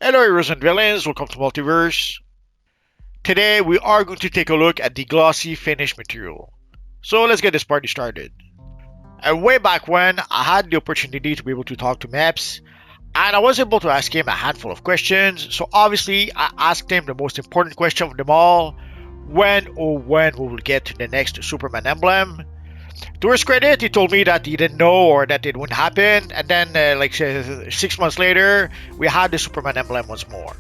Hello heroes and villains, welcome to Multiverse. Today we are going to take a look at the glossy finish material. So let's get this party started. And way back when, I had the opportunity to be able to talk to Maps, and I was able to ask him a handful of questions. So obviously I asked him the most important question of them all, when we will get to the next Superman emblem. To his credit, he told me that he didn't know or that it wouldn't happen, and then 6 months later, we had the Superman emblem once more.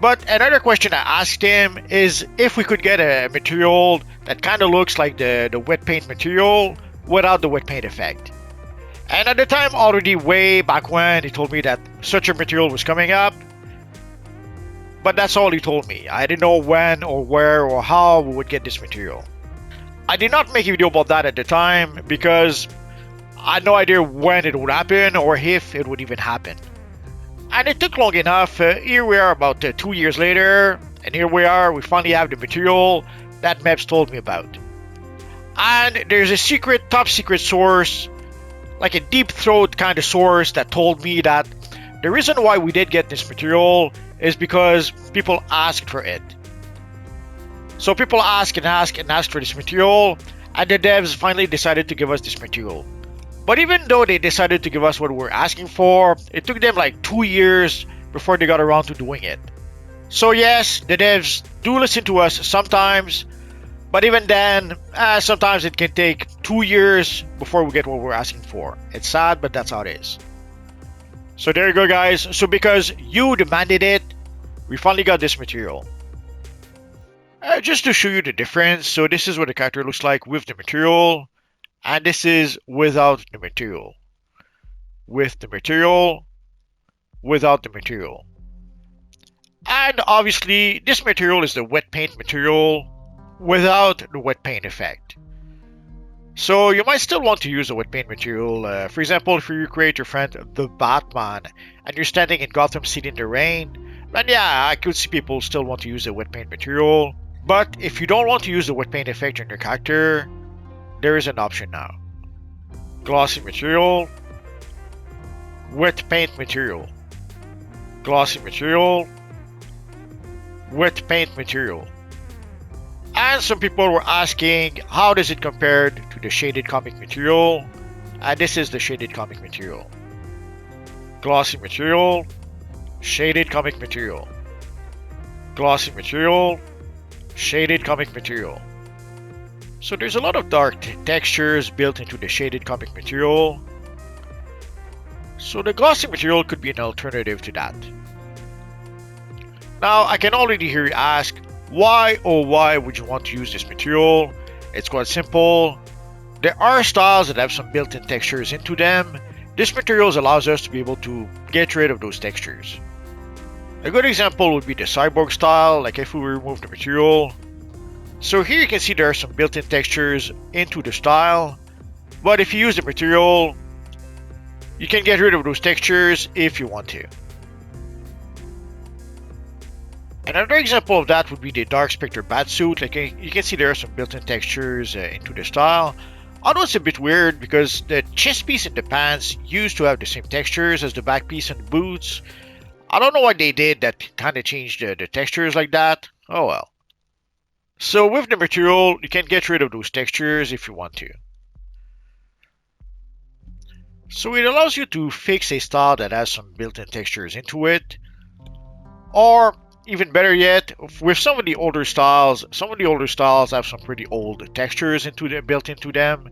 But another question I asked him is if we could get a material that kind of looks like the wet paint material without the wet paint effect. And at the time, already way back when, he told me that such a material was coming up. But that's all he told me. I didn't know when or where or how we would get this material. I did not make a video about that at the time because I had no idea when it would happen or if it would even happen. And it took long enough. Here we are about 2 years later, and here we are, we finally have the material that Meps told me about. And there's a secret, top secret source, like a deep throat kind of source that told me that the reason why we did get this material is because people asked for it. So people asked and asked and asked for this material, and the devs finally decided to give us this material. But even though they decided to give us what we were asking for, it took them like 2 years before they got around to doing it. So yes, the devs do listen to us sometimes, but even then, sometimes it can take 2 years before we get what we're asking for. It's sad, but that's how it is. So there you go, guys. So because you demanded it, we finally got this material. Just to show you the difference, so this is what the character looks like with the material. And this is without the material. With the material, without the material. And obviously, this material is the wet paint material without the wet paint effect. So you might still want to use the wet paint material. For example, if you recreate your friend the Batman and you're standing in Gotham City in the rain, then yeah, I could see people still want to use the wet paint material. But if you don't want to use the wet paint effect on your character, there is an option now. Glossy material, wet paint material, glossy material, wet paint material. And some people were asking how does it compare to the shaded comic material, and this is the shaded comic material. Glossy material, shaded comic material. Glossy material, shaded comic material. So there's a lot of dark textures built into the shaded comic material. So the glossy material could be an alternative to that. Now I can already hear you ask, why oh why would you want to use this material? It's quite simple. There are styles that have some built-in textures into them. This material allows us to be able to get rid of those textures. A good example would be the cyborg style, like if we remove the material. So here you can see there are some built-in textures into the style, but if you use the material, you can get rid of those textures if you want to. Another example of that would be the Dark Spectre batsuit. Like you can see there are some built-in textures into the style. Although it's a bit weird because the chest piece and the pants used to have the same textures as the back piece and the boots. I don't know what they did that kind of changed the textures like that. Oh well. So with the material, you can get rid of those textures if you want to. So it allows you to fix a style that has some built-in textures into it. Or even better yet, with some of the older styles have some pretty old textures built into them.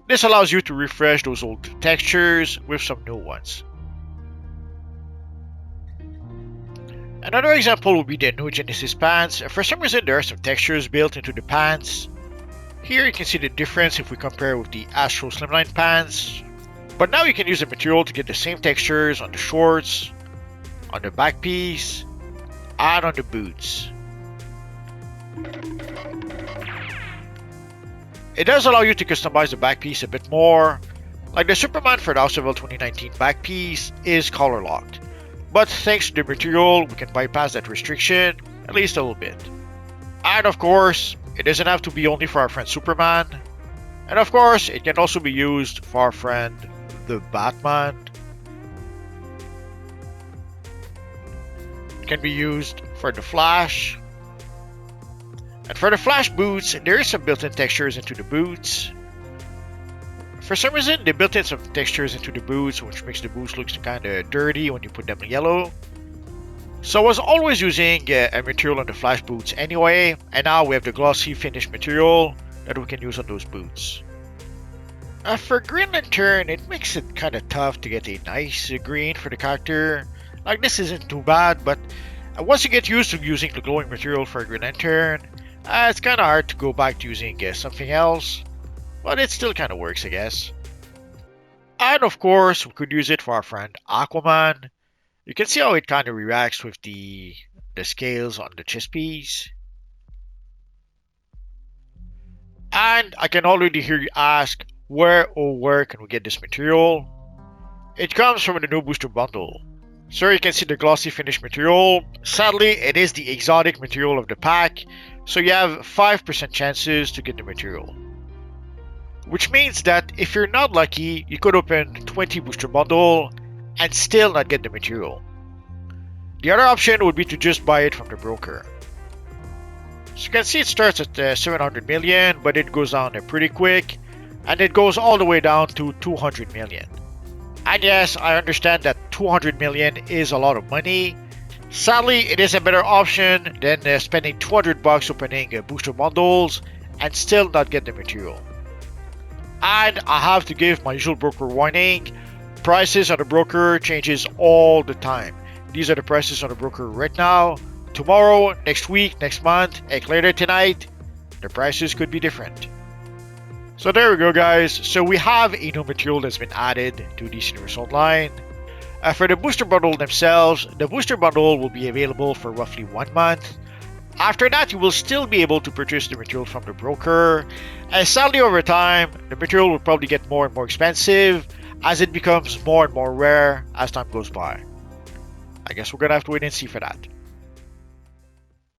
This allows you to refresh those old textures with some new ones. Another example would be the New Genesis pants. For some reason there are some textures built into the pants. Here you can see the difference if we compare with the Astro Slimline pants. But now you can use the material to get the same textures on the shorts, on the back piece, and on the boots. It does allow you to customize the back piece a bit more. Like the Superman for the House of L 2019 back piece is color locked. But thanks to the material, we can bypass that restriction, at least a little bit. And of course, it doesn't have to be only for our friend Superman. And of course, it can also be used for our friend the Batman. can be used for the flash. And for the flash boots, there is some built-in textures into the boots. For some reason, they built in some textures into the boots, which makes the boots look kind of dirty when you put them in yellow. So I was always using a material on the flash boots anyway, and now we have the glossy finish material that we can use on those boots. For Green Lantern, it makes it kind of tough to get a nice green for the character. Like, this isn't too bad, but once you get used to using the glowing material for Green Lantern, it's kind of hard to go back to using something else. But it still kind of works, I guess. And of course, we could use it for our friend Aquaman. You can see how it kind of reacts with the scales on the chest piece. And I can already hear you ask, where can we get this material? It comes from the new booster bundle. So you can see the glossy finish material. Sadly, it is the exotic material of the pack, so you have 5% chances to get the material. Which means that if you're not lucky, you could open 20 booster bundle and still not get the material. The other option would be to just buy it from the broker. So you can see it starts at 700 million, but it goes down pretty quick, and it goes all the way down to 200 million. And yes, I understand that 200 million is a lot of money. Sadly, it is a better option than spending 200 bucks opening booster bundles and still not get the material. And I have to give my usual broker warning, prices on the broker changes all the time. These are the prices on the broker right now. Tomorrow, next week, next month, and later tonight, the prices could be different. So there we go, guys. So we have a new material that's been added to DC Universe Online. For the booster bundle themselves, the booster bundle will be available for roughly 1 month. After that, you will still be able to purchase the material from the broker. And sadly, over time, the material will probably get more and more expensive as it becomes more and more rare as time goes by. I guess we're gonna have to wait and see for that.